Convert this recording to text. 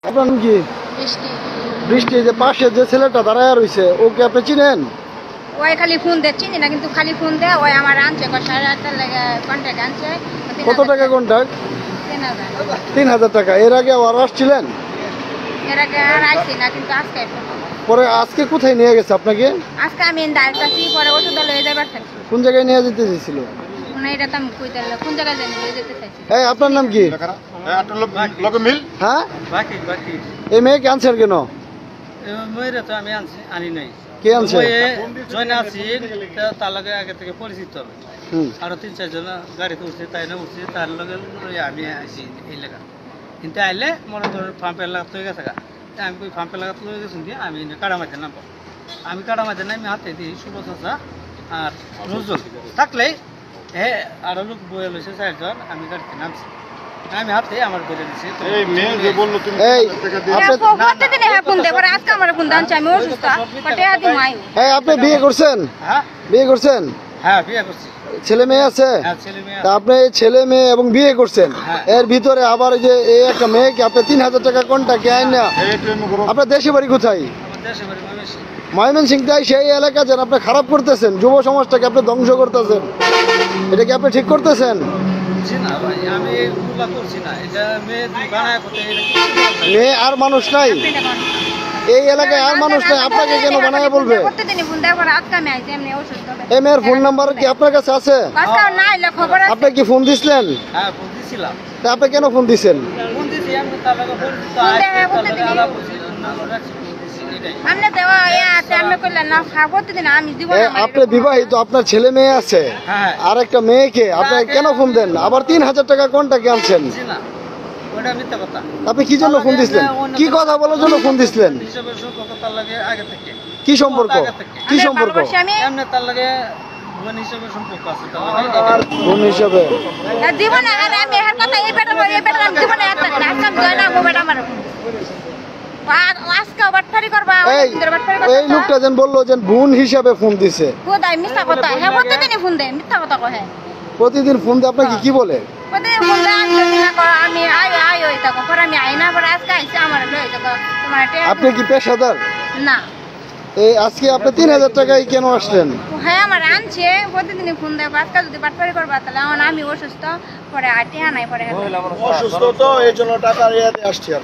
আপনার নাম কি? বৃষ্টি। বৃষ্টি। যে পাশে যে ছেলেটা দাঁড়ায় রয়েছে ওকে আপনি চিনেন? ওই খালি ফোন দে, চিনি না কিন্তু খালি ফোন দে। ওই আমার আনছে 8,500 লাগে কন্ট্রাক্ট আনছে। কত টাকা কন্ট্রাক্ট? 3,000। 3,000 টাকা। এর আগে আবার আসছিলেন? এর আগে আর আইছি না, কিন্তু আজকে পরে আজকে কোথায় নিয়ে গেছে আপনাকে? আজকে আমি ডাইরেক্ট আসি, পরে ওষুধ লয়ে যাবার থাকছি। কোন জায়গায় নিয়ে যেতে চাইছিল? মানে এটা তো আমি কই দিল কোন জায়গায় জানি লয়ে যেতে চাইছি। এই আপনার নাম কি? হ্যাঁ, এই মেয়েকে আনছেন কেন? আমি আনি নাই। কে আনছে? তার লগে আগে থেকে পরিচিত। আরো 3-4 জন গাড়িতে উঠছে, তাই না উঠছে, তার লগে আমি আসি এই লেখা। কিন্তু আইলে মনে ধর ফার্ম এলাকা হয়ে গেছে। আমি ওই ফার্ম এলাকা লয়ে গেছি দিয়ে আমি কাটামাইতে নামবো। আমি কাটামাইতে নামি হাতে দিই শুভ চাচা আর নজরুল থাকলেই হ্যাঁ আরো লোক বয়ে লইছে 4 জন। আমি গাড়িতে নামছি, আমি হাতে আমার ধরে দিছি। আপনি বিয়ে করছেন? বিয়ে করছেন? হ্যাঁ, বিয়ে করছি। ছেলে মেয়ে আছে? তা আপনি ছেলে মেয়ে এবং বিয়ে করছেন, এর ভিতরে আবার যে এই একটা মেয়েকে আপনি 3,000 টাকা কন্ট্রাক্ট আইন না। আপনার দেশে বাড়ি কোথায়? ময়মনসিংহ। সেই এলাকা যেন আপনি খারাপ করতেছেন, যুব সমাজটাকে আপনি ধ্বংস করতেছেন। এটা কি আপনি ঠিক করতেছেন? মেয়ে আর মানুষ নাই এই এলাকায়, আর মানুষ নাই, আপনাকে কেন বানায় বলবে? এই মেয়ের ফোন নাম্বার কি আপনার কাছে আছে? আপনি কি ফোন দিছিলেন? তা আপনি কেন ফোন দিছেন? আপনি বিবাহিত, আপনার ছেলে মেয়ে আছে, আর একটা মেয়েকে আপনি কেন ফোন দেন? আবার 3,000 টাকা কোনটাকে আনছেন? আপনি কি জন্য ফোন দিছিলেন? কি কথা বলার জন্য ফোন দিছিলেন? কি সম্পর্ক? কি সম্পর্ক? এই লোকটা যেন বললো যে বোন হিসাবে ফোন দিছে। প্রতিদিন ফোন দিয়ে আপনাকে কি বলে? আপনি কি পেশাদার? না। এই আজকে আপনি 3,000 টাকায় কেন আসলেন? হ্যাঁ, আমার আনছে প্রতিদিন ফোন দেয়। আজকাল যদি বাটপারি করবা তাহলে আমি অসুস্থ, পরে আটি আনাই, পরে অসুস্থ তো এই জন্য টাকা আসছি আর